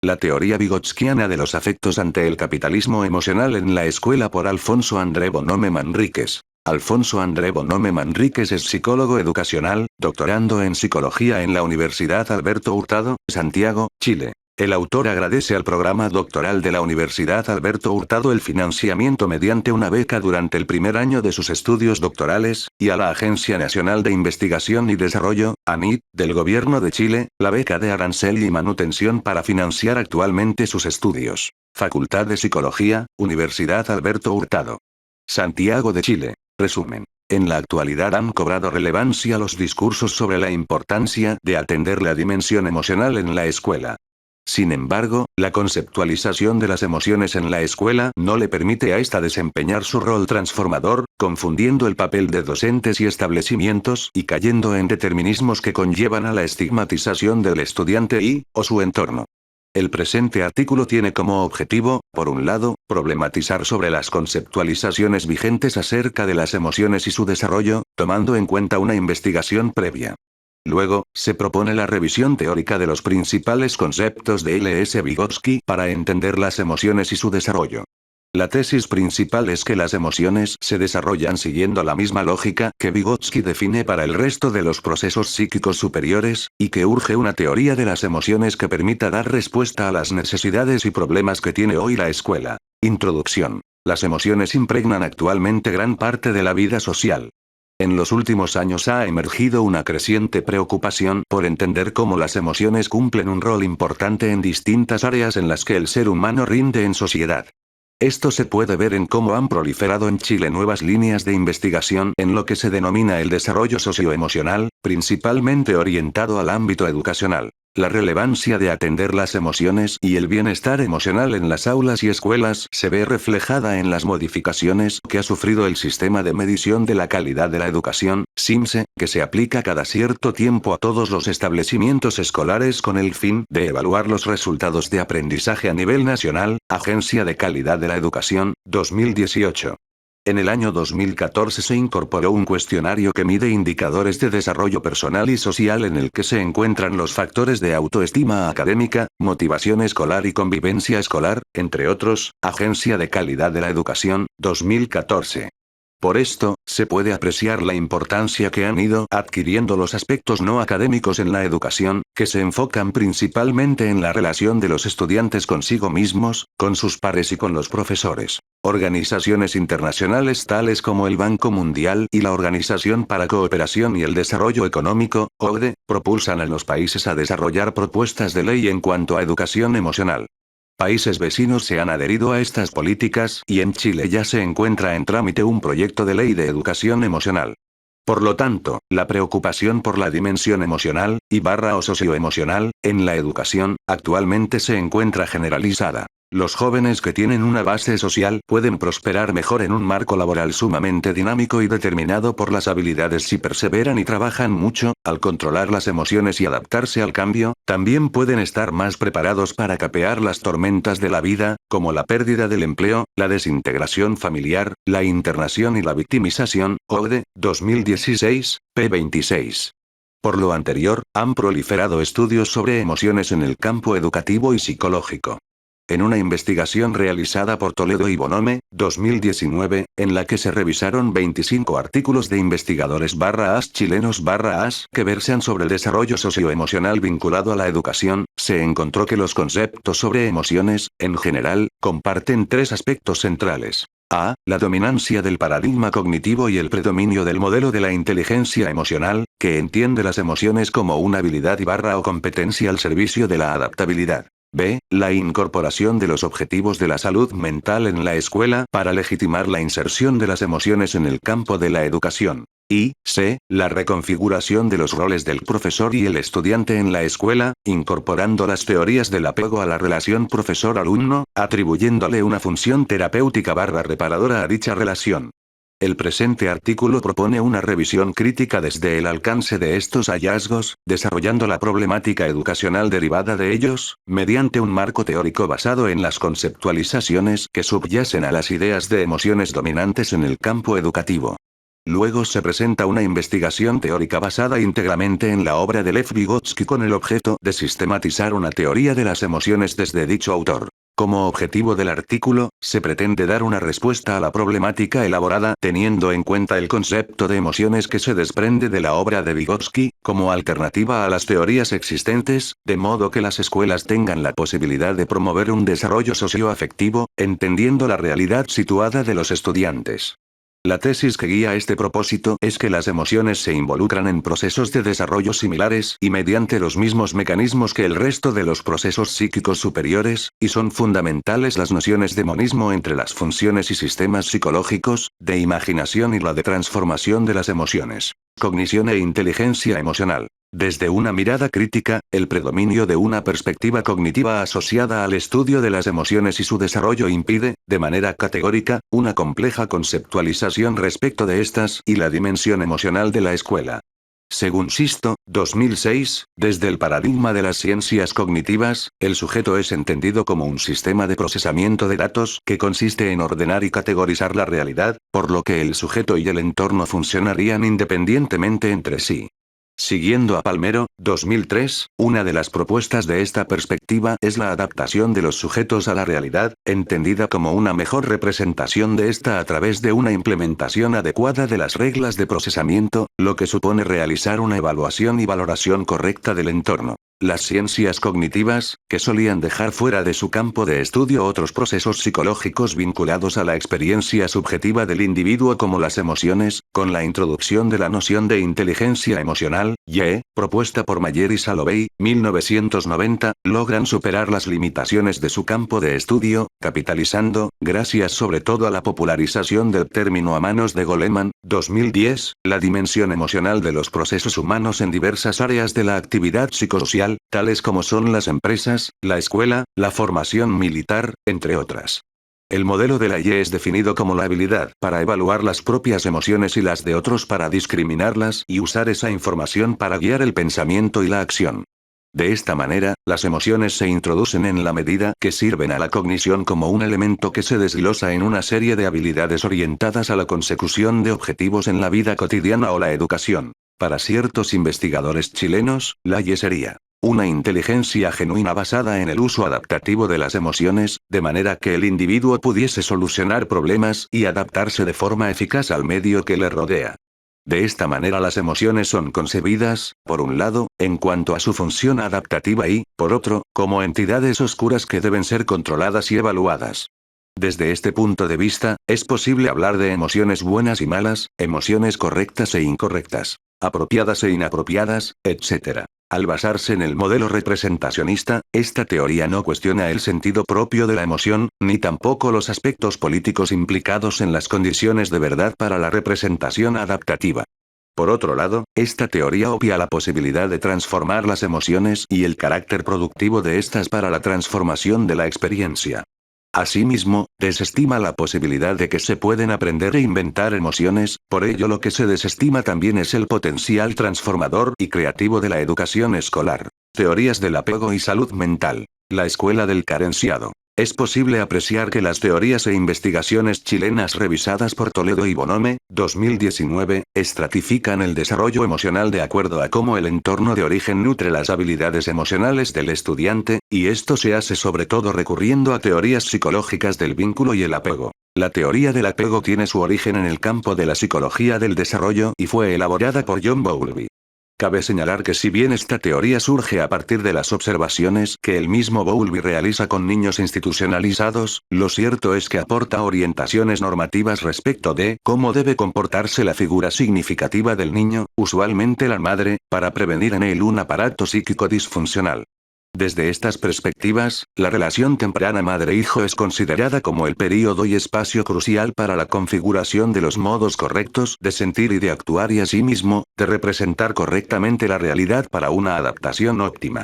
La teoría vygotskiana de los afectos ante el capitalismo emocional en la escuela por Alfonso André Bonome Manríquez. Alfonso André Bonome Manríquez es psicólogo educacional, doctorando en psicología en la Universidad Alberto Hurtado, Santiago, Chile. El autor agradece al programa doctoral de la Universidad Alberto Hurtado el financiamiento mediante una beca durante el primer año de sus estudios doctorales, y a la Agencia Nacional de Investigación y Desarrollo, ANID, del Gobierno de Chile, la beca de arancel y manutención para financiar actualmente sus estudios. Facultad de Psicología, Universidad Alberto Hurtado. Santiago de Chile. Resumen. En la actualidad han cobrado relevancia los discursos sobre la importancia de atender la dimensión emocional en la escuela. Sin embargo, la conceptualización de las emociones en la escuela no le permite a esta desempeñar su rol transformador, confundiendo el papel de docentes y establecimientos y cayendo en determinismos que conllevan a la estigmatización del estudiante o su entorno. El presente artículo tiene como objetivo, por un lado, problematizar sobre las conceptualizaciones vigentes acerca de las emociones y su desarrollo, tomando en cuenta una investigación previa. Luego, se propone la revisión teórica de los principales conceptos de L.S. Vygotsky para entender las emociones y su desarrollo. La tesis principal es que las emociones se desarrollan siguiendo la misma lógica que Vygotsky define para el resto de los procesos psíquicos superiores, y que urge una teoría de las emociones que permita dar respuesta a las necesidades y problemas que tiene hoy la escuela. Introducción. Las emociones impregnan actualmente gran parte de la vida social. En los últimos años ha emergido una creciente preocupación por entender cómo las emociones cumplen un rol importante en distintas áreas en las que el ser humano rinde en sociedad. Esto se puede ver en cómo han proliferado en Chile nuevas líneas de investigación en lo que se denomina el desarrollo socioemocional, principalmente orientado al ámbito educacional. La relevancia de atender las emociones y el bienestar emocional en las aulas y escuelas se ve reflejada en las modificaciones que ha sufrido el sistema de medición de la calidad de la educación, SIMSE, que se aplica cada cierto tiempo a todos los establecimientos escolares con el fin de evaluar los resultados de aprendizaje a nivel nacional, Agencia de Calidad de la Educación, 2018. En el año 2014 se incorporó un cuestionario que mide indicadores de desarrollo personal y social en el que se encuentran los factores de autoestima académica, motivación escolar y convivencia escolar, entre otros, Agencia de Calidad de la Educación, 2014. Por esto, se puede apreciar la importancia que han ido adquiriendo los aspectos no académicos en la educación, que se enfocan principalmente en la relación de los estudiantes consigo mismos, con sus pares y con los profesores. Organizaciones internacionales tales como el Banco Mundial y la Organización para Cooperación y el Desarrollo Económico, OCDE, propulsan a los países a desarrollar propuestas de ley en cuanto a educación emocional. Países vecinos se han adherido a estas políticas y en Chile ya se encuentra en trámite un proyecto de ley de educación emocional. Por lo tanto, la preocupación por la dimensión emocional, o socioemocional, en la educación, actualmente se encuentra generalizada. Los jóvenes que tienen una base social pueden prosperar mejor en un marco laboral sumamente dinámico y determinado por las habilidades si perseveran y trabajan mucho, al controlar las emociones y adaptarse al cambio, también pueden estar más preparados para capear las tormentas de la vida, como la pérdida del empleo, la desintegración familiar, la internación y la victimización, OCDE, 2016, p. 26. Por lo anterior, han proliferado estudios sobre emociones en el campo educativo y psicológico. En una investigación realizada por Toledo y Bonome, 2019, en la que se revisaron 25 artículos de investigadores chilenos que versan sobre el desarrollo socioemocional vinculado a la educación, se encontró que los conceptos sobre emociones, en general, comparten tres aspectos centrales. A. La dominancia del paradigma cognitivo y el predominio del modelo de la inteligencia emocional, que entiende las emociones como una habilidad o competencia al servicio de la adaptabilidad. B. La incorporación de los objetivos de la salud mental en la escuela para legitimar la inserción de las emociones en el campo de la educación. Y, C. La reconfiguración de los roles del profesor y el estudiante en la escuela, incorporando las teorías del apego a la relación profesor-alumno, atribuyéndole una función terapéutica reparadora a dicha relación. El presente artículo propone una revisión crítica desde el alcance de estos hallazgos, desarrollando la problemática educacional derivada de ellos, mediante un marco teórico basado en las conceptualizaciones que subyacen a las ideas de emociones dominantes en el campo educativo. Luego se presenta una investigación teórica basada íntegramente en la obra de Lev Vygotsky con el objeto de sistematizar una teoría de las emociones desde dicho autor. Como objetivo del artículo, se pretende dar una respuesta a la problemática elaborada teniendo en cuenta el concepto de emociones que se desprende de la obra de Vygotsky, como alternativa a las teorías existentes, de modo que las escuelas tengan la posibilidad de promover un desarrollo socioafectivo, entendiendo la realidad situada de los estudiantes. La tesis que guía este propósito es que las emociones se involucran en procesos de desarrollo similares y mediante los mismos mecanismos que el resto de los procesos psíquicos superiores, y son fundamentales las nociones de monismo entre las funciones y sistemas psicológicos, de imaginación y la de transformación de las emociones, cognición e inteligencia emocional. Desde una mirada crítica, el predominio de una perspectiva cognitiva asociada al estudio de las emociones y su desarrollo impide, de manera categórica, una compleja conceptualización respecto de estas y la dimensión emocional de la escuela. Según Sisto, 2006, desde el paradigma de las ciencias cognitivas, el sujeto es entendido como un sistema de procesamiento de datos que consiste en ordenar y categorizar la realidad, por lo que el sujeto y el entorno funcionarían independientemente entre sí. Siguiendo a Palmero, 2003, una de las propuestas de esta perspectiva es la adaptación de los sujetos a la realidad, entendida como una mejor representación de esta a través de una implementación adecuada de las reglas de procesamiento, lo que supone realizar una evaluación y valoración correcta del entorno. Las ciencias cognitivas, que solían dejar fuera de su campo de estudio otros procesos psicológicos vinculados a la experiencia subjetiva del individuo como las emociones, con la introducción de la noción de inteligencia emocional, propuesta por Mayer y Salovey, 1990, logran superar las limitaciones de su campo de estudio, capitalizando, gracias sobre todo a la popularización del término a manos de Goleman, 2010, la dimensión emocional de los procesos humanos en diversas áreas de la actividad psicosocial, tales como son las empresas, la escuela, la formación militar, entre otras. El modelo de la IE es definido como la habilidad para evaluar las propias emociones y las de otros para discriminarlas y usar esa información para guiar el pensamiento y la acción. De esta manera, las emociones se introducen en la medida que sirven a la cognición como un elemento que se desglosa en una serie de habilidades orientadas a la consecución de objetivos en la vida cotidiana o la educación. Para ciertos investigadores chilenos, la IE sería una inteligencia genuina basada en el uso adaptativo de las emociones, de manera que el individuo pudiese solucionar problemas y adaptarse de forma eficaz al medio que le rodea. De esta manera las emociones son concebidas, por un lado, en cuanto a su función adaptativa y, por otro, como entidades oscuras que deben ser controladas y evaluadas. Desde este punto de vista, es posible hablar de emociones buenas y malas, emociones correctas e incorrectas, apropiadas e inapropiadas, etc. Al basarse en el modelo representacionista, esta teoría no cuestiona el sentido propio de la emoción, ni tampoco los aspectos políticos implicados en las condiciones de verdad para la representación adaptativa. Por otro lado, esta teoría obvia la posibilidad de transformar las emociones y el carácter productivo de estas para la transformación de la experiencia. Asimismo, desestima la posibilidad de que se pueden aprender e inventar emociones, por ello lo que se desestima también es el potencial transformador y creativo de la educación escolar. Teorías del apego y salud mental. La escuela del carenciado. Es posible apreciar que las teorías e investigaciones chilenas revisadas por Toledo y Bonome, 2019, estratifican el desarrollo emocional de acuerdo a cómo el entorno de origen nutre las habilidades emocionales del estudiante, y esto se hace sobre todo recurriendo a teorías psicológicas del vínculo y el apego. La teoría del apego tiene su origen en el campo de la psicología del desarrollo y fue elaborada por John Bowlby. Cabe señalar que si bien esta teoría surge a partir de las observaciones que el mismo Bowlby realiza con niños institucionalizados, lo cierto es que aporta orientaciones normativas respecto de cómo debe comportarse la figura significativa del niño, usualmente la madre, para prevenir en él un aparato psíquico disfuncional. Desde estas perspectivas, la relación temprana madre-hijo es considerada como el período y espacio crucial para la configuración de los modos correctos de sentir y de actuar y asimismo, de representar correctamente la realidad para una adaptación óptima.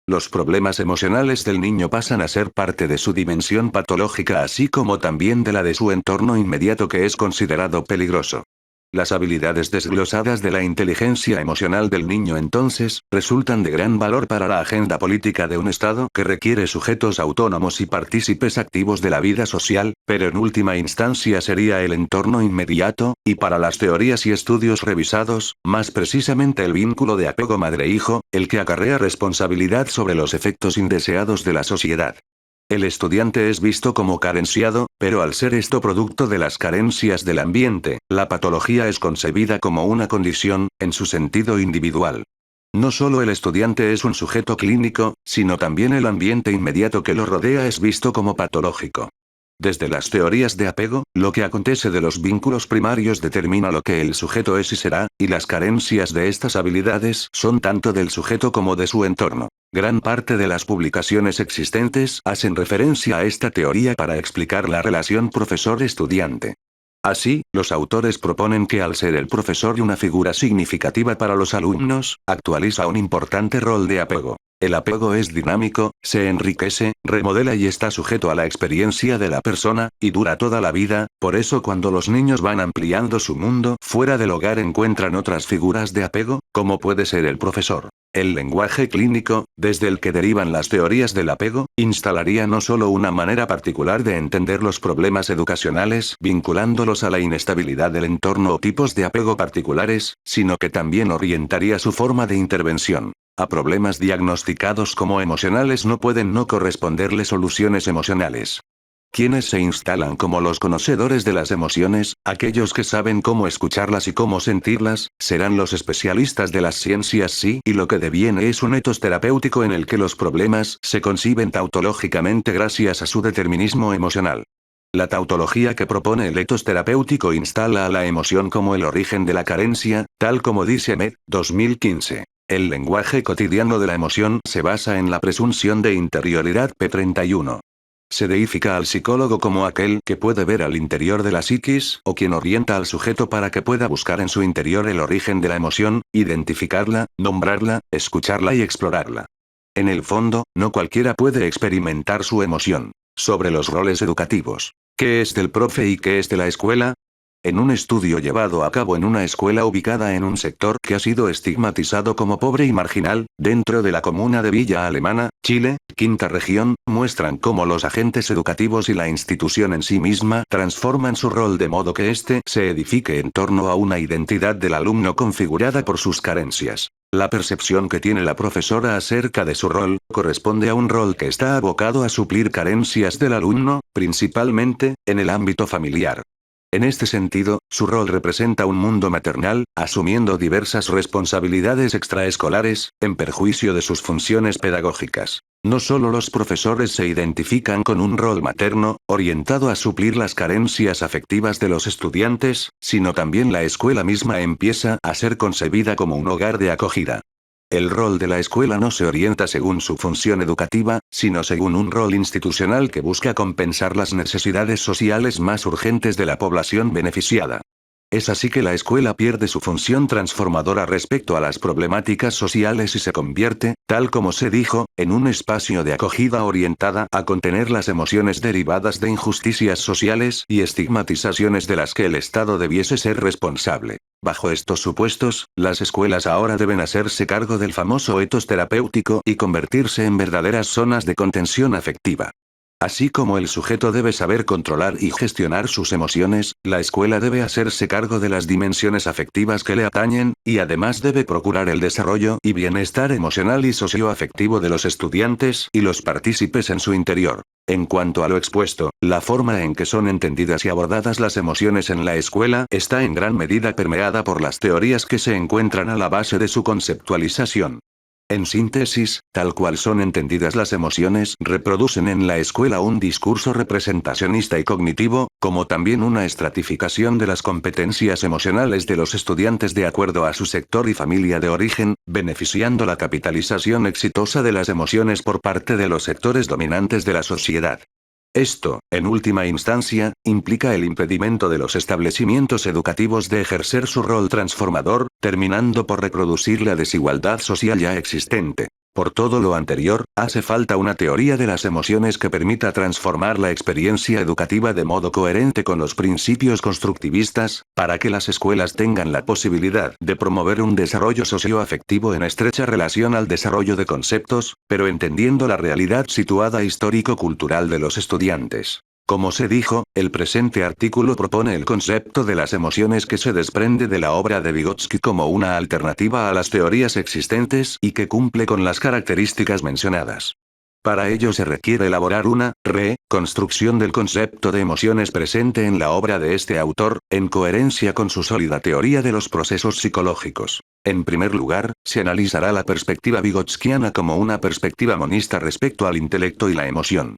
Los problemas emocionales del niño pasan a ser parte de su dimensión patológica así como también de la de su entorno inmediato que es considerado peligroso. Las habilidades desglosadas de la inteligencia emocional del niño entonces, resultan de gran valor para la agenda política de un Estado que requiere sujetos autónomos y partícipes activos de la vida social, pero en última instancia sería el entorno inmediato, y para las teorías y estudios revisados, más precisamente el vínculo de apego madre-hijo, el que acarrea responsabilidad sobre los efectos indeseados de la sociedad. El estudiante es visto como carenciado, pero al ser esto producto de las carencias del ambiente, la patología es concebida como una condición, en su sentido individual. No solo el estudiante es un sujeto clínico, sino también el ambiente inmediato que lo rodea es visto como patológico. Desde las teorías de apego, lo que acontece de los vínculos primarios determina lo que el sujeto es y será, y las carencias de estas habilidades son tanto del sujeto como de su entorno. Gran parte de las publicaciones existentes hacen referencia a esta teoría para explicar la relación profesor-estudiante. Así, los autores proponen que al ser el profesor una figura significativa para los alumnos, actualiza un importante rol de apego. El apego es dinámico, se enriquece, remodela y está sujeto a la experiencia de la persona, y dura toda la vida, por eso cuando los niños van ampliando su mundo fuera del hogar encuentran otras figuras de apego, como puede ser el profesor. El lenguaje clínico, desde el que derivan las teorías del apego, instalaría no solo una manera particular de entender los problemas educacionales vinculándolos a la inestabilidad del entorno o tipos de apego particulares, sino que también orientaría su forma de intervención. A problemas diagnosticados como emocionales no pueden no corresponderle soluciones emocionales. Quienes se instalan como los conocedores de las emociones, aquellos que saben cómo escucharlas y cómo sentirlas, serán los especialistas de las ciencias sí, y lo que deviene es un etos terapéutico en el que los problemas se conciben tautológicamente gracias a su determinismo emocional. La tautología que propone el etos terapéutico instala a la emoción como el origen de la carencia, tal como dice Med, 2015. El lenguaje cotidiano de la emoción se basa en la presunción de interioridad P31. Se deifica al psicólogo como aquel que puede ver al interior de la psiquis, o quien orienta al sujeto para que pueda buscar en su interior el origen de la emoción, identificarla, nombrarla, escucharla y explorarla. En el fondo, no cualquiera puede experimentar su emoción. Sobre los roles educativos. ¿Qué es del profe y qué es de la escuela? En un estudio llevado a cabo en una escuela ubicada en un sector que ha sido estigmatizado como pobre y marginal, dentro de la comuna de Villa Alemana, Chile, quinta región, muestran cómo los agentes educativos y la institución en sí misma transforman su rol de modo que éste se edifique en torno a una identidad del alumno configurada por sus carencias. La percepción que tiene la profesora acerca de su rol, corresponde a un rol que está abocado a suplir carencias del alumno, principalmente, en el ámbito familiar. En este sentido, su rol representa un mundo maternal, asumiendo diversas responsabilidades extraescolares, en perjuicio de sus funciones pedagógicas. No solo los profesores se identifican con un rol materno, orientado a suplir las carencias afectivas de los estudiantes, sino también la escuela misma empieza a ser concebida como un hogar de acogida. El rol de la escuela no se orienta según su función educativa, sino según un rol institucional que busca compensar las necesidades sociales más urgentes de la población beneficiada. Es así que la escuela pierde su función transformadora respecto a las problemáticas sociales y se convierte, tal como se dijo, en un espacio de acogida orientada a contener las emociones derivadas de injusticias sociales y estigmatizaciones de las que el Estado debiese ser responsable. Bajo estos supuestos, las escuelas ahora deben hacerse cargo del famoso etos terapéutico y convertirse en verdaderas zonas de contención afectiva. Así como el sujeto debe saber controlar y gestionar sus emociones, la escuela debe hacerse cargo de las dimensiones afectivas que le atañen, y además debe procurar el desarrollo y bienestar emocional y socioafectivo de los estudiantes y los partícipes en su interior. En cuanto a lo expuesto, la forma en que son entendidas y abordadas las emociones en la escuela está en gran medida permeada por las teorías que se encuentran a la base de su conceptualización. En síntesis, tal cual son entendidas las emociones, reproducen en la escuela un discurso representacionista y cognitivo, como también una estratificación de las competencias emocionales de los estudiantes de acuerdo a su sector y familia de origen, beneficiando la capitalización exitosa de las emociones por parte de los sectores dominantes de la sociedad. Esto, en última instancia, implica el impedimento de los establecimientos educativos de ejercer su rol transformador, terminando por reproducir la desigualdad social ya existente. Por todo lo anterior, hace falta una teoría de las emociones que permita transformar la experiencia educativa de modo coherente con los principios constructivistas, para que las escuelas tengan la posibilidad de promover un desarrollo socioafectivo en estrecha relación al desarrollo de conceptos, pero entendiendo la realidad situada histórico-cultural de los estudiantes. Como se dijo, el presente artículo propone el concepto de las emociones que se desprende de la obra de Vygotsky como una alternativa a las teorías existentes y que cumple con las características mencionadas. Para ello se requiere elaborar una reconstrucción del concepto de emociones presente en la obra de este autor, en coherencia con su sólida teoría de los procesos psicológicos. En primer lugar, se analizará la perspectiva vygotskiana como una perspectiva monista respecto al intelecto y la emoción.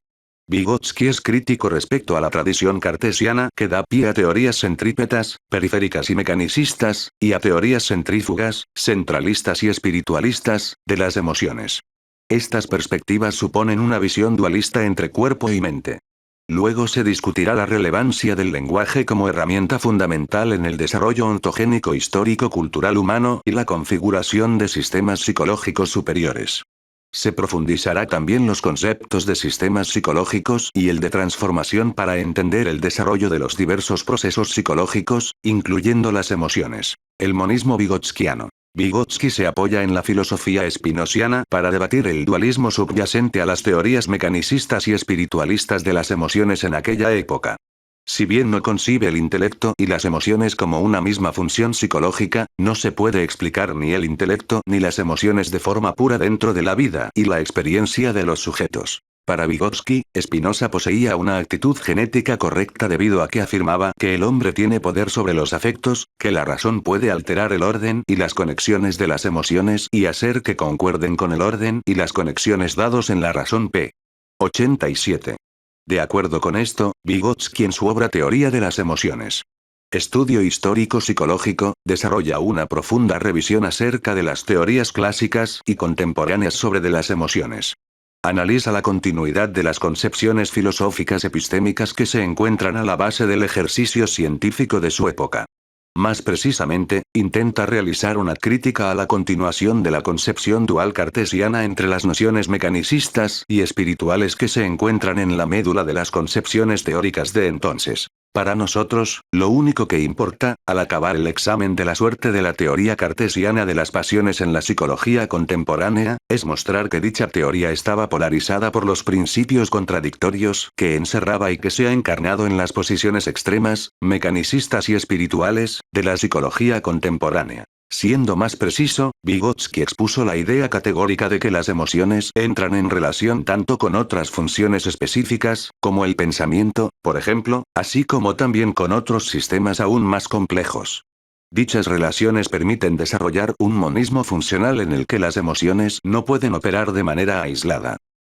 Vygotsky es crítico respecto a la tradición cartesiana que da pie a teorías centrípetas, periféricas y mecanicistas, y a teorías centrífugas, centralistas y espiritualistas, de las emociones. Estas perspectivas suponen una visión dualista entre cuerpo y mente. Luego se discutirá la relevancia del lenguaje como herramienta fundamental en el desarrollo ontogénico histórico-cultural humano y la configuración de sistemas psicológicos superiores. Se profundizará también los conceptos de sistemas psicológicos y el de transformación para entender el desarrollo de los diversos procesos psicológicos, incluyendo las emociones. El monismo vygotskiano. Vygotsky se apoya en la filosofía espinosiana para debatir el dualismo subyacente a las teorías mecanicistas y espiritualistas de las emociones en aquella época. Si bien no concibe el intelecto y las emociones como una misma función psicológica, no se puede explicar ni el intelecto ni las emociones de forma pura dentro de la vida y la experiencia de los sujetos. Para Vygotsky, Spinoza poseía una actitud genética correcta debido a que afirmaba que el hombre tiene poder sobre los afectos, que la razón puede alterar el orden y las conexiones de las emociones y hacer que concuerden con el orden y las conexiones dados en la razón p. 87. De acuerdo con esto, Vygotsky en su obra Teoría de las emociones. Estudio histórico-psicológico, desarrolla una profunda revisión acerca de las teorías clásicas y contemporáneas sobre de las emociones. Analiza la continuidad de las concepciones filosóficas epistémicas que se encuentran a la base del ejercicio científico de su época. Más precisamente, intenta realizar una crítica a la continuación de la concepción dual cartesiana entre las nociones mecanicistas y espirituales que se encuentran en la médula de las concepciones teóricas de entonces. Para nosotros, lo único que importa, al acabar el examen de la suerte de la teoría cartesiana de las pasiones en la psicología contemporánea, es mostrar que dicha teoría estaba polarizada por los principios contradictorios que encerraba y que se ha encarnado en las posiciones extremas, mecanicistas y espirituales, de la psicología contemporánea. Siendo más preciso, Vygotsky expuso la idea categórica de que las emociones entran en relación tanto con otras funciones específicas, como el pensamiento, por ejemplo, así como también con otros sistemas aún más complejos. Dichas relaciones permiten desarrollar un monismo funcional en el que las emociones no pueden operar de manera aislada.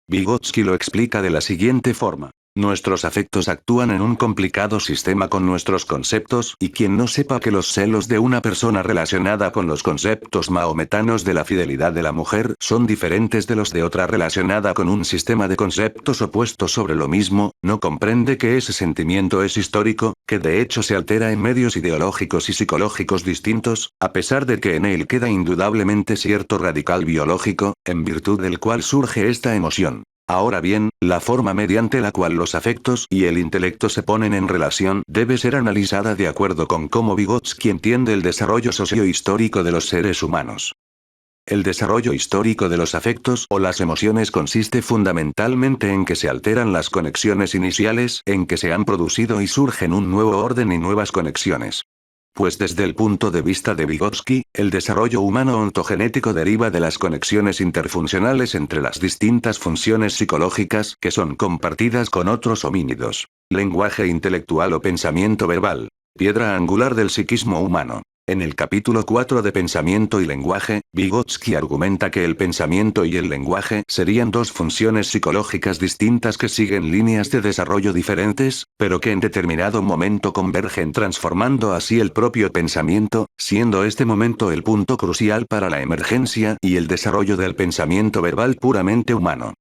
Vygotsky lo explica de la siguiente forma. Nuestros afectos actúan en un complicado sistema con nuestros conceptos y quien no sepa que los celos de una persona relacionada con los conceptos mahometanos de la fidelidad de la mujer son diferentes de los de otra relacionada con un sistema de conceptos opuestos sobre lo mismo, no comprende que ese sentimiento es histórico, que de hecho se altera en medios ideológicos y psicológicos distintos, a pesar de que en él queda indudablemente cierto radical biológico, en virtud del cual surge esta emoción. Ahora bien, la forma mediante la cual los afectos y el intelecto se ponen en relación debe ser analizada de acuerdo con cómo Vygotsky entiende el desarrollo sociohistórico de los seres humanos. El desarrollo histórico de los afectos o las emociones consiste fundamentalmente en que se alteran las conexiones iniciales, en que se han producido y surgen un nuevo orden y nuevas conexiones. Pues desde el punto de vista de Vygotsky, el desarrollo humano ontogenético deriva de las conexiones interfuncionales entre las distintas funciones psicológicas que son compartidas con otros homínidos. Lenguaje intelectual o pensamiento verbal. Piedra angular del psiquismo humano. En el capítulo 4 de Pensamiento y Lenguaje, Vygotsky argumenta que el pensamiento y el lenguaje serían dos funciones psicológicas distintas que siguen líneas de desarrollo diferentes, pero que en determinado momento convergen transformando así el propio pensamiento, siendo este momento el punto crucial para la emergencia y el desarrollo del pensamiento verbal puramente humano.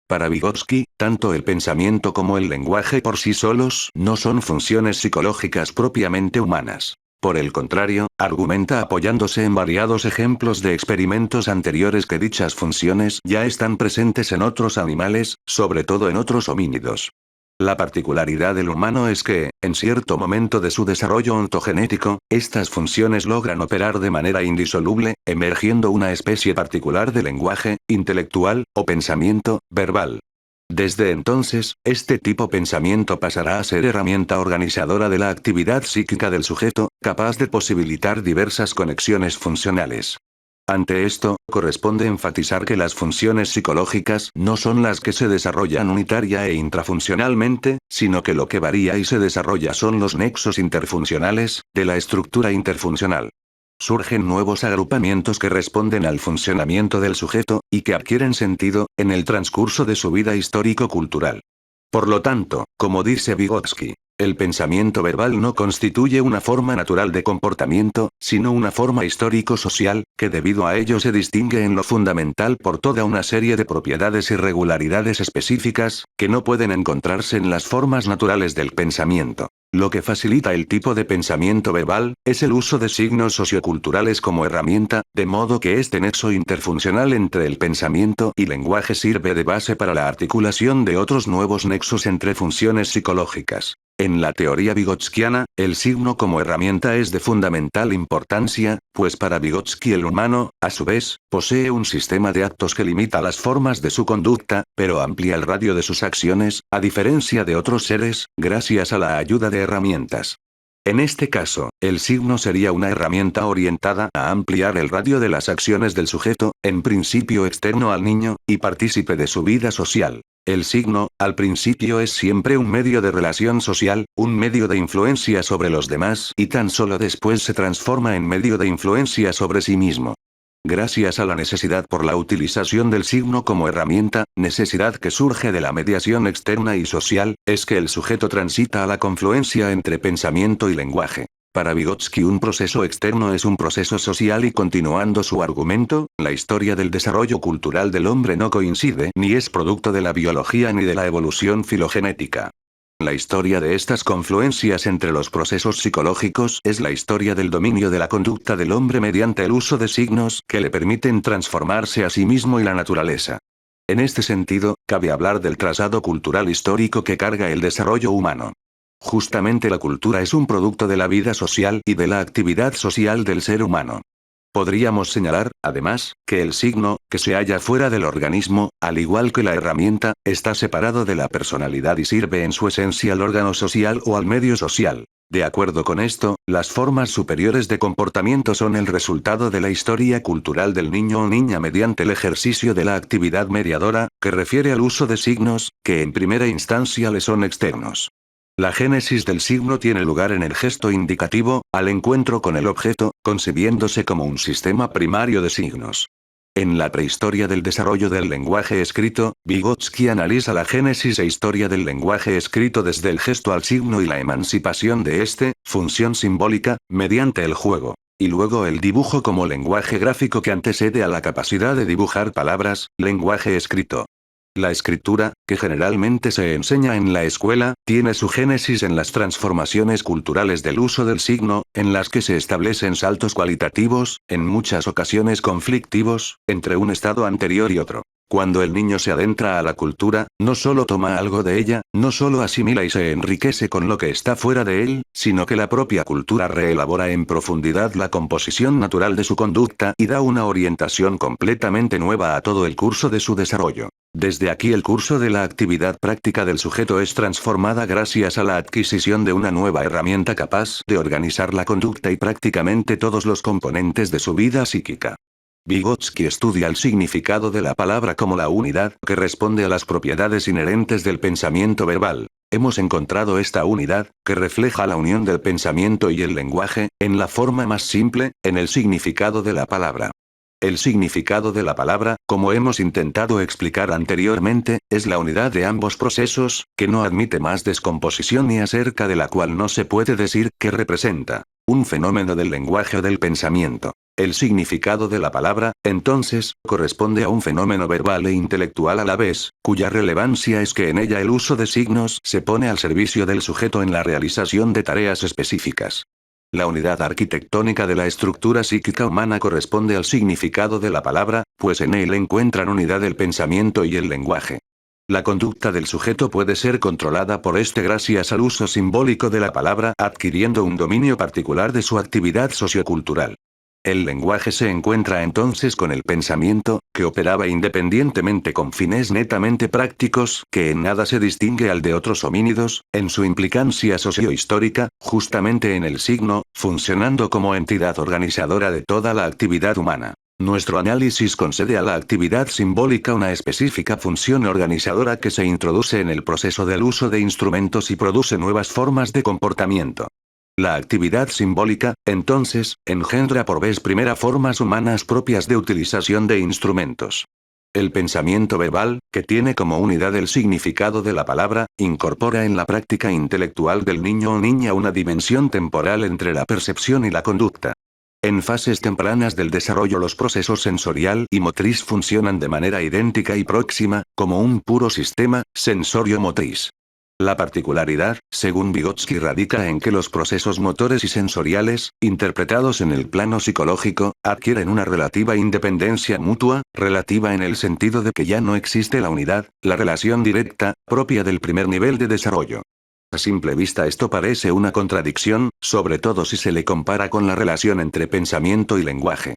Para Vygotsky, tanto el pensamiento como el lenguaje por sí solos no son funciones psicológicas propiamente humanas. por el contrario, argumenta apoyándose en variados ejemplos de experimentos anteriores que dichas funciones ya están presentes en otros animales, sobre todo en otros homínidos. La particularidad del humano es que, en cierto momento de su desarrollo ontogenético, estas funciones logran operar de manera indisoluble, emergiendo una especie particular de lenguaje, intelectual, o pensamiento, verbal. Desde entonces, este tipo pensamiento pasará a ser herramienta organizadora de la actividad psíquica del sujeto, capaz de posibilitar diversas conexiones funcionales. Ante esto, corresponde enfatizar que las funciones psicológicas no son las que se desarrollan unitaria e intrafuncionalmente, sino que lo que varía y se desarrolla son los nexos interfuncionales, de la estructura interfuncional. Surgen nuevos agrupamientos que responden al funcionamiento del sujeto, y que adquieren sentido, en el transcurso de su vida histórico-cultural. Por lo tanto, como dice Vygotsky, el pensamiento verbal no constituye una forma natural de comportamiento, sino una forma histórico-social, que debido a ello se distingue en lo fundamental por toda una serie de propiedades y regularidades específicas, que no pueden encontrarse en las formas naturales del pensamiento. Lo que facilita el tipo de pensamiento verbal, es el uso de signos socioculturales como herramienta, de modo que este nexo interfuncional entre el pensamiento y lenguaje sirve de base para la articulación de otros nuevos nexos entre funciones psicológicas. En la teoría vygotskiana, el signo como herramienta es de fundamental importancia, pues para Vygotsky el humano, a su vez, posee un sistema de actos que limita las formas de su conducta, pero amplía el radio de sus acciones, a diferencia de otros seres, gracias a la ayuda de herramientas. En este caso, el signo sería una herramienta orientada a ampliar el radio de las acciones del sujeto, en principio externo al niño, y partícipe de su vida social. El signo, al principio es siempre un medio de relación social, un medio de influencia sobre los demás y tan solo después se transforma en medio de influencia sobre sí mismo. Gracias a la necesidad por la utilización del signo como herramienta, necesidad que surge de la mediación externa y social, es que el sujeto transita a la confluencia entre pensamiento y lenguaje. Para Vygotsky un proceso externo es un proceso social y continuando su argumento, la historia del desarrollo cultural del hombre no coincide ni es producto de la biología ni de la evolución filogenética. La historia de estas confluencias entre los procesos psicológicos es la historia del dominio de la conducta del hombre mediante el uso de signos que le permiten transformarse a sí mismo y la naturaleza. En este sentido, cabe hablar del trazado cultural histórico que carga el desarrollo humano. Justamente la cultura es un producto de la vida social y de la actividad social del ser humano. Podríamos señalar, además, que el signo, que se halla fuera del organismo, al igual que la herramienta, está separado de la personalidad y sirve en su esencia al órgano social o al medio social. De acuerdo con esto, las formas superiores de comportamiento son el resultado de la historia cultural del niño o niña mediante el ejercicio de la actividad mediadora, que refiere al uso de signos, que en primera instancia le son externos. La génesis del signo tiene lugar en el gesto indicativo, al encuentro con el objeto, concibiéndose como un sistema primario de signos. En la prehistoria del desarrollo del lenguaje escrito, Vygotsky analiza la génesis e historia del lenguaje escrito desde el gesto al signo y la emancipación de este, función simbólica, mediante el juego. Y luego el dibujo como lenguaje gráfico que antecede a la capacidad de dibujar palabras, lenguaje escrito. La escritura, que generalmente se enseña en la escuela, tiene su génesis en las transformaciones culturales del uso del signo, en las que se establecen saltos cualitativos, en muchas ocasiones conflictivos, entre un estado anterior y otro. Cuando el niño se adentra a la cultura, no solo toma algo de ella, no solo asimila y se enriquece con lo que está fuera de él, sino que la propia cultura reelabora en profundidad la composición natural de su conducta y da una orientación completamente nueva a todo el curso de su desarrollo. Desde aquí el curso de la actividad práctica del sujeto es transformada gracias a la adquisición de una nueva herramienta capaz de organizar la conducta y prácticamente todos los componentes de su vida psíquica. Vygotsky estudia el significado de la palabra como la unidad que responde a las propiedades inherentes del pensamiento verbal. Hemos encontrado esta unidad, que refleja la unión del pensamiento y el lenguaje, en la forma más simple, en el significado de la palabra. El significado de la palabra, como hemos intentado explicar anteriormente, es la unidad de ambos procesos, que no admite más descomposición y acerca de la cual no se puede decir que representa un fenómeno del lenguaje o del pensamiento. El significado de la palabra, entonces, corresponde a un fenómeno verbal e intelectual a la vez, cuya relevancia es que en ella el uso de signos se pone al servicio del sujeto en la realización de tareas específicas. La unidad arquitectónica de la estructura psíquica humana corresponde al significado de la palabra, pues en él encuentran unidad el pensamiento y el lenguaje. La conducta del sujeto puede ser controlada por este gracias al uso simbólico de la palabra, adquiriendo un dominio particular de su actividad sociocultural. El lenguaje se encuentra entonces con el pensamiento, que operaba independientemente con fines netamente prácticos, que en nada se distingue al de otros homínidos, en su implicancia sociohistórica, justamente en el signo, funcionando como entidad organizadora de toda la actividad humana. Nuestro análisis concede a la actividad simbólica una específica función organizadora que se introduce en el proceso del uso de instrumentos y produce nuevas formas de comportamiento. La actividad simbólica, entonces, engendra por vez primera formas humanas propias de utilización de instrumentos. El pensamiento verbal, que tiene como unidad el significado de la palabra, incorpora en la práctica intelectual del niño o niña una dimensión temporal entre la percepción y la conducta. En fases tempranas del desarrollo los procesos sensorial y motriz funcionan de manera idéntica y próxima, como un puro sistema sensorio-motriz. La particularidad, según Vygotsky, radica en que los procesos motores y sensoriales, interpretados en el plano psicológico, adquieren una relativa independencia mutua, relativa en el sentido de que ya no existe la unidad, la relación directa, propia del primer nivel de desarrollo. A simple vista esto parece una contradicción, sobre todo si se le compara con la relación entre pensamiento y lenguaje.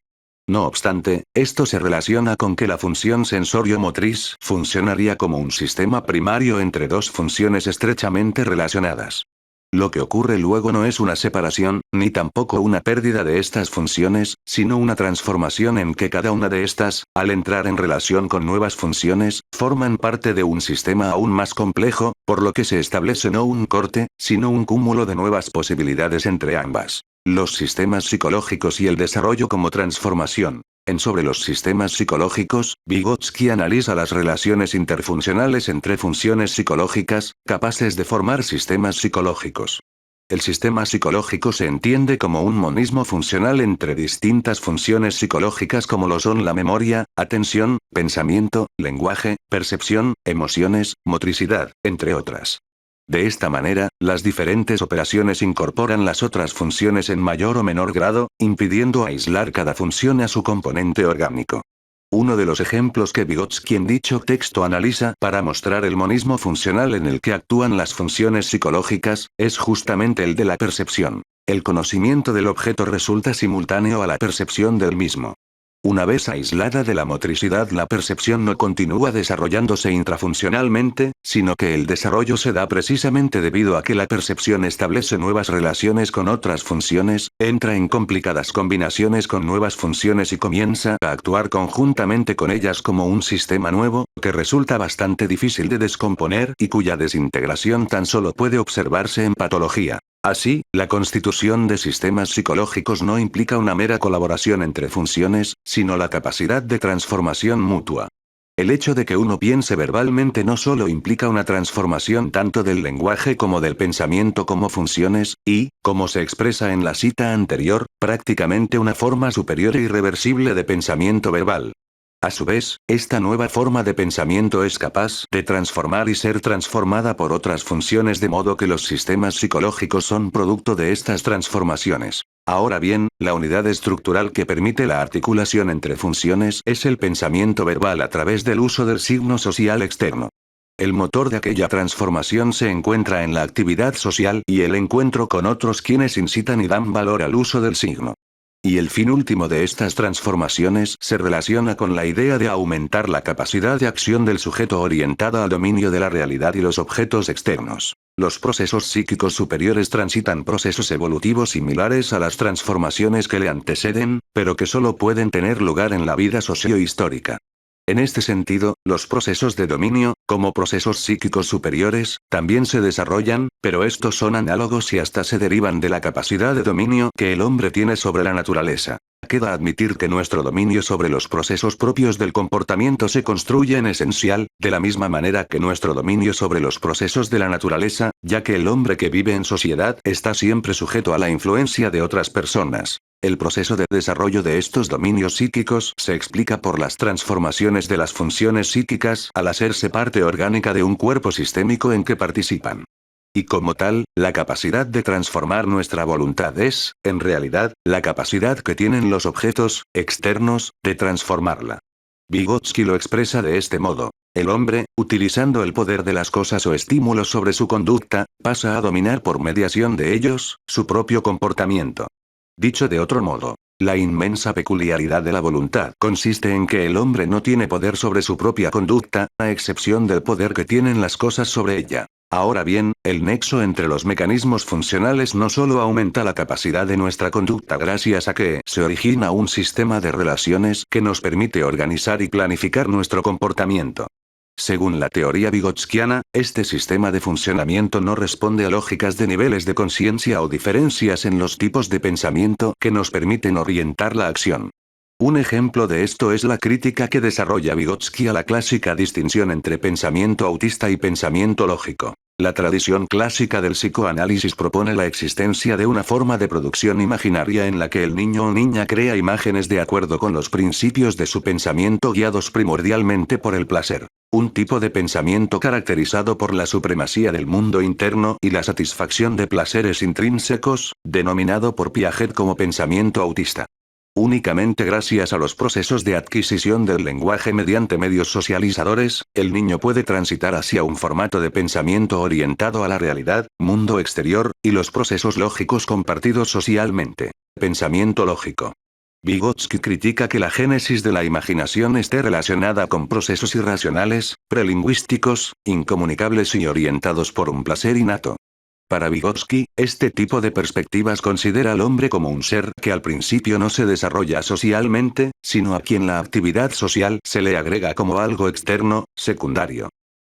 No obstante, esto se relaciona con que la función sensorio-motriz funcionaría como un sistema primario entre dos funciones estrechamente relacionadas. Lo que ocurre luego no es una separación, ni tampoco una pérdida de estas funciones, sino una transformación en que cada una de estas, al entrar en relación con nuevas funciones, forman parte de un sistema aún más complejo, por lo que se establece no un corte, sino un cúmulo de nuevas posibilidades entre ambas. Los sistemas psicológicos y el desarrollo como transformación. Sobre los sistemas psicológicos, Vygotsky analiza las relaciones interfuncionales entre funciones psicológicas, capaces de formar sistemas psicológicos. El sistema psicológico se entiende como un monismo funcional entre distintas funciones psicológicas como lo son la memoria, atención, pensamiento, lenguaje, percepción, emociones, motricidad, entre otras. De esta manera, las diferentes operaciones incorporan las otras funciones en mayor o menor grado, impidiendo aislar cada función a su componente orgánico. Uno de los ejemplos que Vygotsky en dicho texto analiza para mostrar el monismo funcional en el que actúan las funciones psicológicas, es justamente el de la percepción. El conocimiento del objeto resulta simultáneo a la percepción del mismo. Una vez aislada de la motricidad, la percepción no continúa desarrollándose intrafuncionalmente, sino que el desarrollo se da precisamente debido a que la percepción establece nuevas relaciones con otras funciones, entra en complicadas combinaciones con nuevas funciones y comienza a actuar conjuntamente con ellas como un sistema nuevo, que resulta bastante difícil de descomponer y cuya desintegración tan solo puede observarse en patología. Así, la constitución de sistemas psicológicos no implica una mera colaboración entre funciones, sino la capacidad de transformación mutua. El hecho de que uno piense verbalmente no solo implica una transformación tanto del lenguaje como del pensamiento como funciones, y, como se expresa en la cita anterior, prácticamente una forma superior e irreversible de pensamiento verbal. A su vez, esta nueva forma de pensamiento es capaz de transformar y ser transformada por otras funciones de modo que los sistemas psicológicos son producto de estas transformaciones. Ahora bien, la unidad estructural que permite la articulación entre funciones es el pensamiento verbal a través del uso del signo social externo. El motor de aquella transformación se encuentra en la actividad social y el encuentro con otros quienes incitan y dan valor al uso del signo. Y el fin último de estas transformaciones se relaciona con la idea de aumentar la capacidad de acción del sujeto orientada al dominio de la realidad y los objetos externos. Los procesos psíquicos superiores transitan procesos evolutivos similares a las transformaciones que le anteceden, pero que solo pueden tener lugar en la vida sociohistórica. En este sentido, los procesos de dominio, como procesos psíquicos superiores, también se desarrollan, pero estos son análogos y hasta se derivan de la capacidad de dominio que el hombre tiene sobre la naturaleza. Queda admitir que nuestro dominio sobre los procesos propios del comportamiento se construye en esencial, de la misma manera que nuestro dominio sobre los procesos de la naturaleza, ya que el hombre que vive en sociedad está siempre sujeto a la influencia de otras personas. El proceso de desarrollo de estos dominios psíquicos se explica por las transformaciones de las funciones psíquicas al hacerse parte orgánica de un cuerpo sistémico en que participan. Y como tal, la capacidad de transformar nuestra voluntad es, en realidad, la capacidad que tienen los objetos, externos, de transformarla. Vygotsky lo expresa de este modo. El hombre, utilizando el poder de las cosas o estímulos sobre su conducta, pasa a dominar por mediación de ellos, su propio comportamiento. Dicho de otro modo, la inmensa peculiaridad de la voluntad consiste en que el hombre no tiene poder sobre su propia conducta, a excepción del poder que tienen las cosas sobre ella. Ahora bien, el nexo entre los mecanismos funcionales no solo aumenta la capacidad de nuestra conducta gracias a que se origina un sistema de relaciones que nos permite organizar y planificar nuestro comportamiento. Según la teoría vygotskiana, este sistema de funcionamiento no responde a lógicas de niveles de conciencia o diferencias en los tipos de pensamiento que nos permiten orientar la acción. Un ejemplo de esto es la crítica que desarrolla Vygotsky a la clásica distinción entre pensamiento autista y pensamiento lógico. La tradición clásica del psicoanálisis propone la existencia de una forma de producción imaginaria en la que el niño o niña crea imágenes de acuerdo con los principios de su pensamiento guiados primordialmente por el placer. Un tipo de pensamiento caracterizado por la supremacía del mundo interno y la satisfacción de placeres intrínsecos, denominado por Piaget como pensamiento autista. Únicamente gracias a los procesos de adquisición del lenguaje mediante medios socializadores, el niño puede transitar hacia un formato de pensamiento orientado a la realidad, mundo exterior, y los procesos lógicos compartidos socialmente. Pensamiento lógico. Vygotsky critica que la génesis de la imaginación esté relacionada con procesos irracionales, prelingüísticos, incomunicables y orientados por un placer innato. Para Vygotsky, este tipo de perspectivas considera al hombre como un ser que al principio no se desarrolla socialmente, sino a quien la actividad social se le agrega como algo externo, secundario.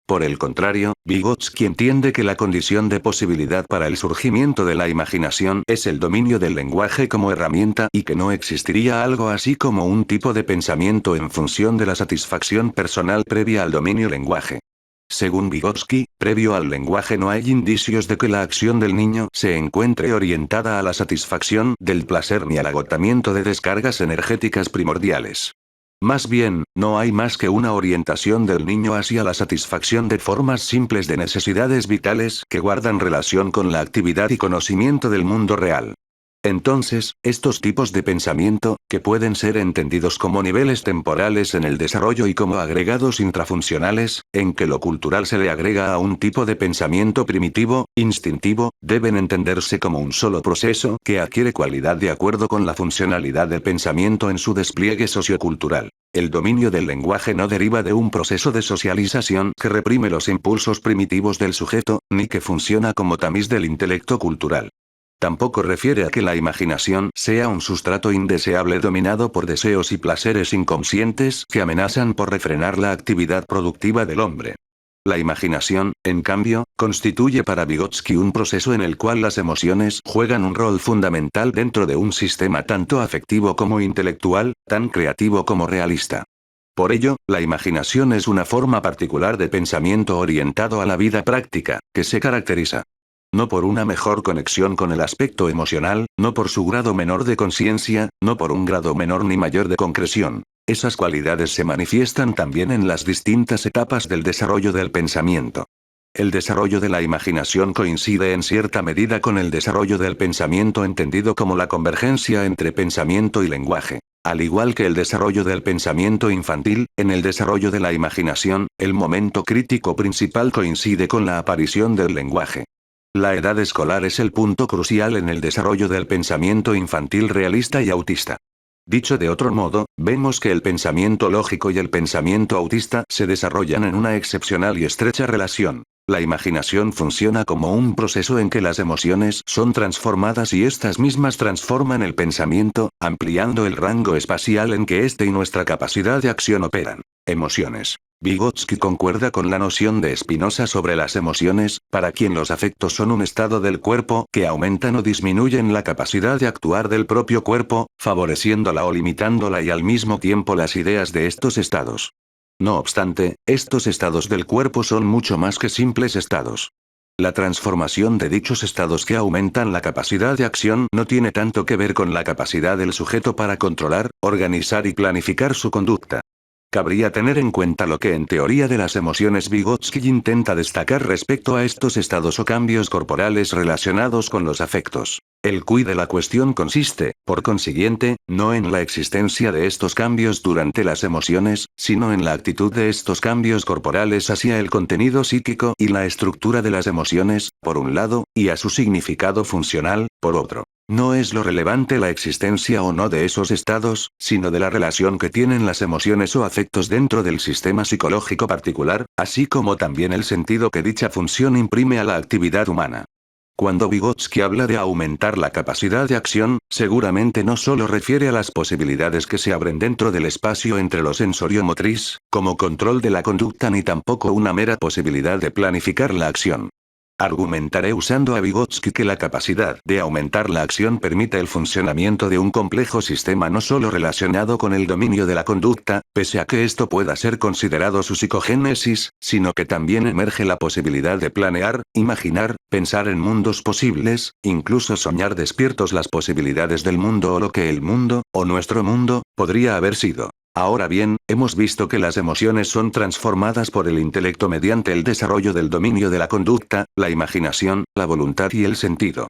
Por el contrario, Vygotsky entiende que la condición de posibilidad para el surgimiento de la imaginación es el dominio del lenguaje como herramienta y que no existiría algo así como un tipo de pensamiento en función de la satisfacción personal previa al dominio lenguaje. Según Vygotsky, previo al lenguaje no hay indicios de que la acción del niño se encuentre orientada a la satisfacción del placer ni al agotamiento de descargas energéticas primordiales. Más bien, no hay más que una orientación del niño hacia la satisfacción de formas simples de necesidades vitales que guardan relación con la actividad y conocimiento del mundo real. Entonces, estos tipos de pensamiento, que pueden ser entendidos como niveles temporales en el desarrollo y como agregados intrafuncionales, en que lo cultural se le agrega a un tipo de pensamiento primitivo, instintivo, deben entenderse como un solo proceso que adquiere cualidad de acuerdo con la funcionalidad del pensamiento en su despliegue sociocultural. El dominio del lenguaje no deriva de un proceso de socialización que reprime los impulsos primitivos del sujeto, ni que funciona como tamiz del intelecto cultural. Tampoco refiere a que la imaginación sea un sustrato indeseable dominado por deseos y placeres inconscientes que amenazan por refrenar la actividad productiva del hombre. La imaginación, en cambio, constituye para Vygotsky un proceso en el cual las emociones juegan un rol fundamental dentro de un sistema tanto afectivo como intelectual, tan creativo como realista. Por ello, la imaginación es una forma particular de pensamiento orientado a la vida práctica, que se caracteriza no por una mejor conexión con el aspecto emocional, no por su grado menor de conciencia, no por un grado menor ni mayor de concreción. Esas cualidades se manifiestan también en las distintas etapas del desarrollo del pensamiento. El desarrollo de la imaginación coincide en cierta medida con el desarrollo del pensamiento entendido como la convergencia entre pensamiento y lenguaje. Al igual que el desarrollo del pensamiento infantil, en el desarrollo de la imaginación, el momento crítico principal coincide con la aparición del lenguaje. La edad escolar es el punto crucial en el desarrollo del pensamiento infantil realista y autista. Dicho de otro modo, vemos que el pensamiento lógico y el pensamiento autista se desarrollan en una excepcional y estrecha relación. La imaginación funciona como un proceso en que las emociones son transformadas y estas mismas transforman el pensamiento, ampliando el rango espacial en que éste y nuestra capacidad de acción operan. Emociones. Vygotsky concuerda con la noción de Spinoza sobre las emociones, para quien los afectos son un estado del cuerpo que aumentan o disminuyen la capacidad de actuar del propio cuerpo, favoreciéndola o limitándola y al mismo tiempo las ideas de estos estados. No obstante, estos estados del cuerpo son mucho más que simples estados. La transformación de dichos estados que aumentan la capacidad de acción no tiene tanto que ver con la capacidad del sujeto para controlar, organizar y planificar su conducta. Cabría tener en cuenta lo que en teoría de las emociones Vygotsky intenta destacar respecto a estos estados o cambios corporales relacionados con los afectos. El quid de la cuestión consiste, por consiguiente, no en la existencia de estos cambios durante las emociones, sino en la actitud de estos cambios corporales hacia el contenido psíquico y la estructura de las emociones, por un lado, y a su significado funcional, por otro. No es lo relevante la existencia o no de esos estados, sino de la relación que tienen las emociones o afectos dentro del sistema psicológico particular, así como también el sentido que dicha función imprime a la actividad humana. Cuando Vygotsky habla de aumentar la capacidad de acción, seguramente no solo refiere a las posibilidades que se abren dentro del espacio entre lo sensorio-motriz, como control de la conducta, ni tampoco una mera posibilidad de planificar la acción. Argumentaré usando a Vygotsky que la capacidad de aumentar la acción permite el funcionamiento de un complejo sistema no solo relacionado con el dominio de la conducta, pese a que esto pueda ser considerado su psicogénesis, sino que también emerge la posibilidad de planear, imaginar, pensar en mundos posibles, incluso soñar despiertos las posibilidades del mundo o lo que el mundo, o nuestro mundo, podría haber sido. Ahora bien, hemos visto que las emociones son transformadas por el intelecto mediante el desarrollo del dominio de la conducta, la imaginación, la voluntad y el sentido.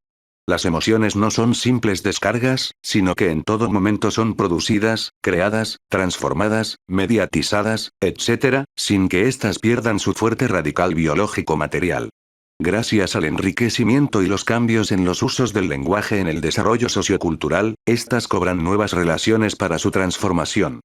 Las emociones no son simples descargas, sino que en todo momento son producidas, creadas, transformadas, mediatizadas, etc., sin que éstas pierdan su fuerte radical biológico material. Gracias al enriquecimiento y los cambios en los usos del lenguaje en el desarrollo sociocultural, éstas cobran nuevas relaciones para su transformación.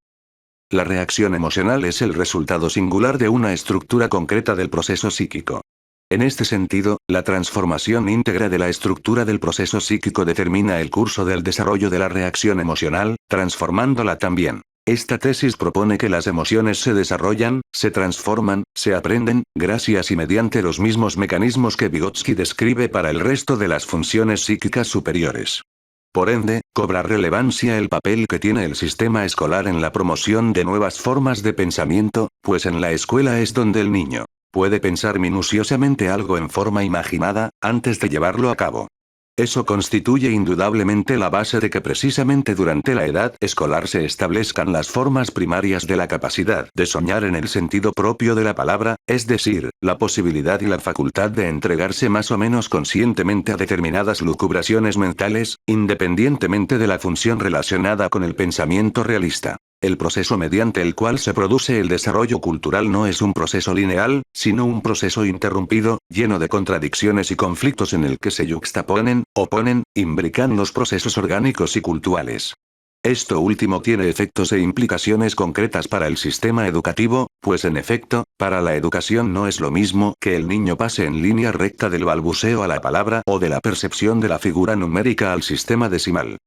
La reacción emocional es el resultado singular de una estructura concreta del proceso psíquico. En este sentido, la transformación íntegra de la estructura del proceso psíquico determina el curso del desarrollo de la reacción emocional, transformándola también. Esta tesis propone que las emociones se desarrollan, se transforman, se aprenden, gracias y mediante los mismos mecanismos que Vygotsky describe para el resto de las funciones psíquicas superiores. Por ende, cobra relevancia el papel que tiene el sistema escolar en la promoción de nuevas formas de pensamiento, pues en la escuela es donde el niño puede pensar minuciosamente algo en forma imaginada, antes de llevarlo a cabo. Eso constituye indudablemente la base de que precisamente durante la edad escolar se establezcan las formas primarias de la capacidad de soñar en el sentido propio de la palabra, es decir, la posibilidad y la facultad de entregarse más o menos conscientemente a determinadas lucubraciones mentales, independientemente de la función relacionada con el pensamiento realista. El proceso mediante el cual se produce el desarrollo cultural no es un proceso lineal, sino un proceso interrumpido, lleno de contradicciones y conflictos en el que se yuxtaponen, oponen, imbrican los procesos orgánicos y culturales. Esto último tiene efectos e implicaciones concretas para el sistema educativo, pues en efecto, para la educación no es lo mismo que el niño pase en línea recta del balbuceo a la palabra o de la percepción de la figura numérica al sistema decimal.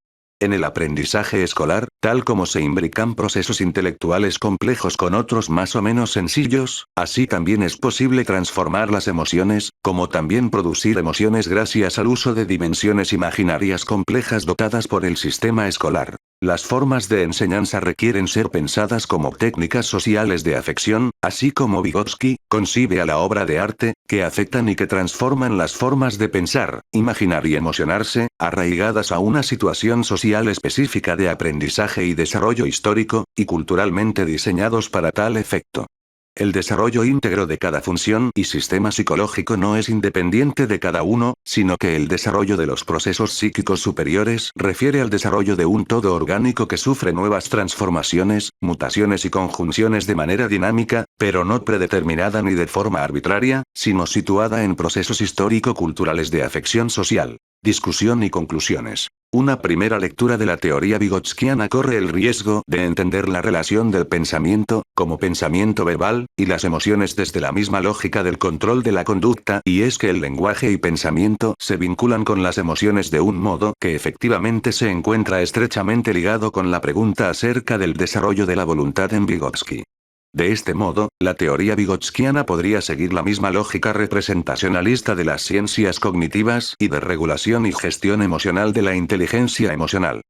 En el aprendizaje escolar, tal como se imbrican procesos intelectuales complejos con otros más o menos sencillos, así también es posible transformar las emociones, como también producir emociones gracias al uso de dimensiones imaginarias complejas dotadas por el sistema escolar. Las formas de enseñanza requieren ser pensadas como técnicas sociales de afección, así como Vygotsky concibe a la obra de arte, que afectan y que transforman las formas de pensar, imaginar y emocionarse, arraigadas a una situación social específica de aprendizaje y desarrollo histórico, y culturalmente diseñados para tal efecto. El desarrollo íntegro de cada función y sistema psicológico no es independiente de cada uno, sino que el desarrollo de los procesos psíquicos superiores refiere al desarrollo de un todo orgánico que sufre nuevas transformaciones, mutaciones y conjunciones de manera dinámica, pero no predeterminada ni de forma arbitraria, sino situada en procesos histórico-culturales de afección social. Discusión y conclusiones. Una primera lectura de la teoría vygotskiana corre el riesgo de entender la relación del pensamiento, como pensamiento verbal, y las emociones desde la misma lógica del control de la conducta, y es que el lenguaje y pensamiento se vinculan con las emociones de un modo que efectivamente se encuentra estrechamente ligado con la pregunta acerca del desarrollo de la voluntad en Vygotsky. De este modo, la teoría vygotskiana podría seguir la misma lógica representacionalista de las ciencias cognitivas y de regulación y gestión emocional de la inteligencia emocional.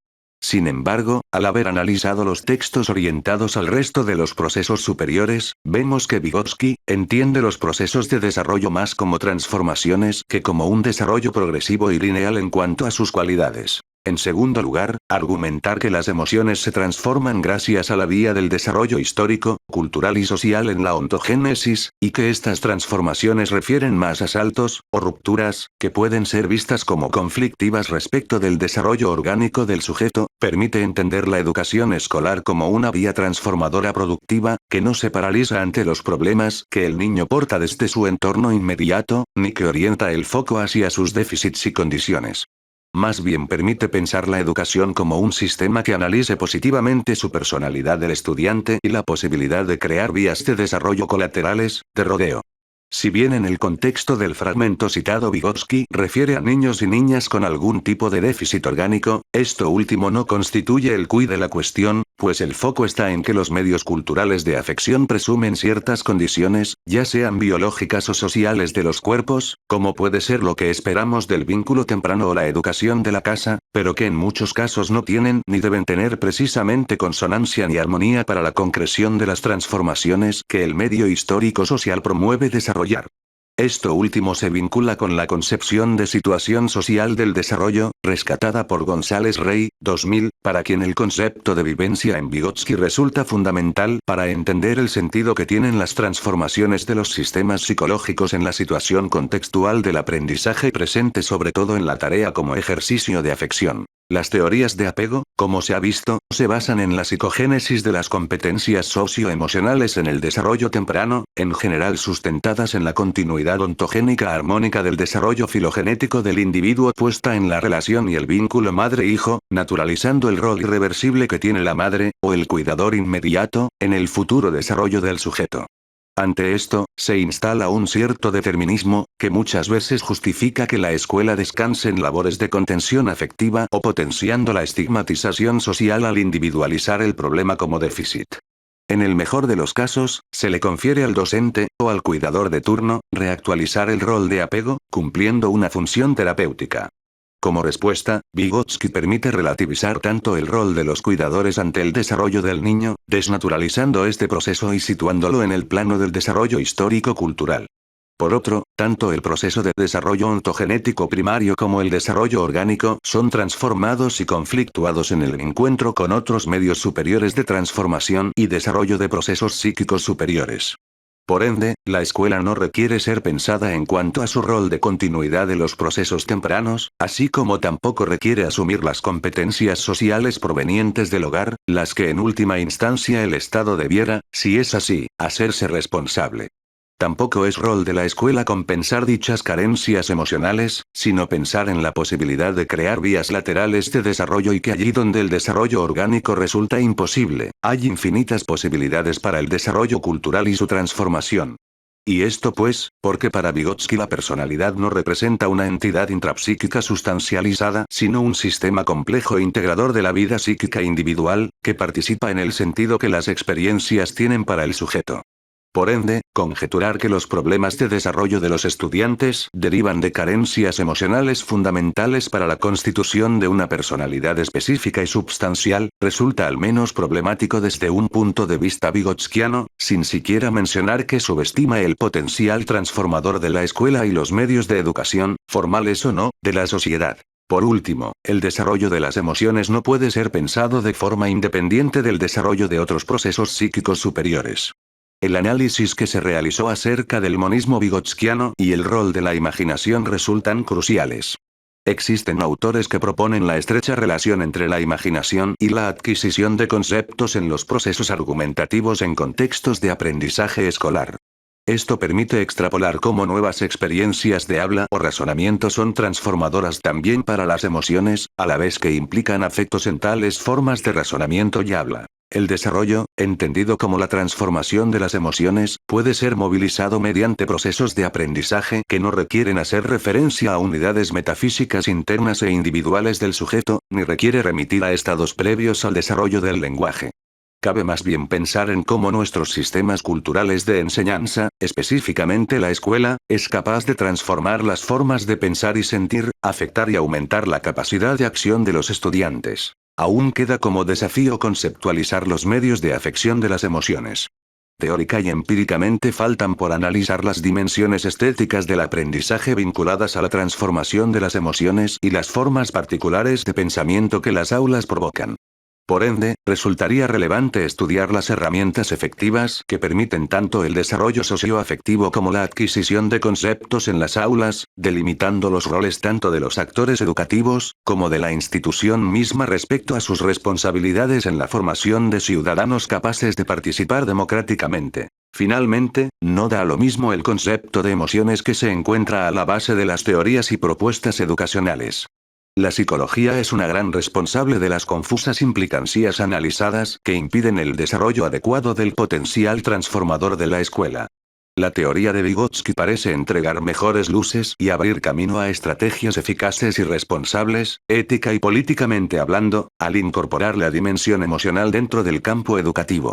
Sin embargo, al haber analizado los textos orientados al resto de los procesos superiores, vemos que Vygotsky entiende los procesos de desarrollo más como transformaciones que como un desarrollo progresivo y lineal en cuanto a sus cualidades. En segundo lugar, argumentar que las emociones se transforman gracias a la vía del desarrollo histórico, cultural y social en la ontogénesis, y que estas transformaciones refieren más a saltos, o rupturas, que pueden ser vistas como conflictivas respecto del desarrollo orgánico del sujeto, permite entender la educación escolar como una vía transformadora productiva, que no se paraliza ante los problemas que el niño porta desde su entorno inmediato, ni que orienta el foco hacia sus déficits y condiciones. Más bien permite pensar la educación como un sistema que analice positivamente su personalidad del estudiante y la posibilidad de crear vías de desarrollo colaterales, de rodeo. Si bien en el contexto del fragmento citado Vygotsky refiere a niños y niñas con algún tipo de déficit orgánico, esto último no constituye el quid de la cuestión, pues el foco está en que los medios culturales de afección presumen ciertas condiciones, ya sean biológicas o sociales de los cuerpos, como puede ser lo que esperamos del vínculo temprano o la educación de la casa, pero que en muchos casos no tienen ni deben tener precisamente consonancia ni armonía para la concreción de las transformaciones que el medio histórico social promueve desarrollar. Esto último se vincula con la concepción de situación social del desarrollo, rescatada por González Rey, 2000, para quien el concepto de vivencia en Vygotsky resulta fundamental para entender el sentido que tienen las transformaciones de los sistemas psicológicos en la situación contextual del aprendizaje presente sobre todo en la tarea como ejercicio de afección. Las teorías de apego, como se ha visto, se basan en la psicogénesis de las competencias socioemocionales en el desarrollo temprano, en general sustentadas en la continuidad ontogénica armónica del desarrollo filogenético del individuo puesta en la relación y el vínculo madre-hijo, naturalizando el rol irreversible que tiene la madre, o el cuidador inmediato, en el futuro desarrollo del sujeto. Ante esto, se instala un cierto determinismo, que muchas veces justifica que la escuela descanse en labores de contención afectiva o potenciando la estigmatización social al individualizar el problema como déficit. En el mejor de los casos, se le confiere al docente, o al cuidador de turno, reactualizar el rol de apego, cumpliendo una función terapéutica. Como respuesta, Vygotsky permite relativizar tanto el rol de los cuidadores ante el desarrollo del niño, desnaturalizando este proceso y situándolo en el plano del desarrollo histórico-cultural. Por otro, tanto el proceso de desarrollo ontogenético primario como el desarrollo orgánico son transformados y conflictuados en el encuentro con otros medios superiores de transformación y desarrollo de procesos psíquicos superiores. Por ende, la escuela no requiere ser pensada en cuanto a su rol de continuidad de los procesos tempranos, así como tampoco requiere asumir las competencias sociales provenientes del hogar, las que en última instancia el Estado debiera, si es así, hacerse responsable. Tampoco es rol de la escuela compensar dichas carencias emocionales, sino pensar en la posibilidad de crear vías laterales de desarrollo y que allí donde el desarrollo orgánico resulta imposible, hay infinitas posibilidades para el desarrollo cultural y su transformación. Y esto pues, porque para Vygotsky la personalidad no representa una entidad intrapsíquica sustancializada, sino un sistema complejo e integrador de la vida psíquica individual, que participa en el sentido que las experiencias tienen para el sujeto. Por ende, conjeturar que los problemas de desarrollo de los estudiantes derivan de carencias emocionales fundamentales para la constitución de una personalidad específica y substancial, resulta al menos problemático desde un punto de vista vygotskiano, sin siquiera mencionar que subestima el potencial transformador de la escuela y los medios de educación, formales o no, de la sociedad. Por último, el desarrollo de las emociones no puede ser pensado de forma independiente del desarrollo de otros procesos psíquicos superiores. El análisis que se realizó acerca del monismo vygotskiano y el rol de la imaginación resultan cruciales. Existen autores que proponen la estrecha relación entre la imaginación y la adquisición de conceptos en los procesos argumentativos en contextos de aprendizaje escolar. Esto permite extrapolar cómo nuevas experiencias de habla o razonamiento son transformadoras también para las emociones, a la vez que implican afectos en tales formas de razonamiento y habla. El desarrollo, entendido como la transformación de las emociones, puede ser movilizado mediante procesos de aprendizaje que no requieren hacer referencia a unidades metafísicas internas e individuales del sujeto, ni requiere remitir a estados previos al desarrollo del lenguaje. Cabe más bien pensar en cómo nuestros sistemas culturales de enseñanza, específicamente la escuela, es capaz de transformar las formas de pensar y sentir, afectar y aumentar la capacidad de acción de los estudiantes. Aún queda como desafío conceptualizar los medios de afección de las emociones. teórica y empíricamente faltan por analizar las dimensiones estéticas del aprendizaje vinculadas a la transformación de las emociones y las formas particulares de pensamiento que las aulas provocan. Por ende, resultaría relevante estudiar las herramientas efectivas que permiten tanto el desarrollo socioafectivo como la adquisición de conceptos en las aulas, delimitando los roles tanto de los actores educativos, como de la institución misma respecto a sus responsabilidades en la formación de ciudadanos capaces de participar democráticamente. Finalmente, no da lo mismo el concepto de emociones que se encuentra a la base de las teorías y propuestas educacionales. La psicología es una gran responsable de las confusas implicancias analizadas que impiden el desarrollo adecuado del potencial transformador de la escuela. La teoría de Vygotsky parece entregar mejores luces y abrir camino a estrategias eficaces y responsables, ética y políticamente hablando, al incorporar la dimensión emocional dentro del campo educativo.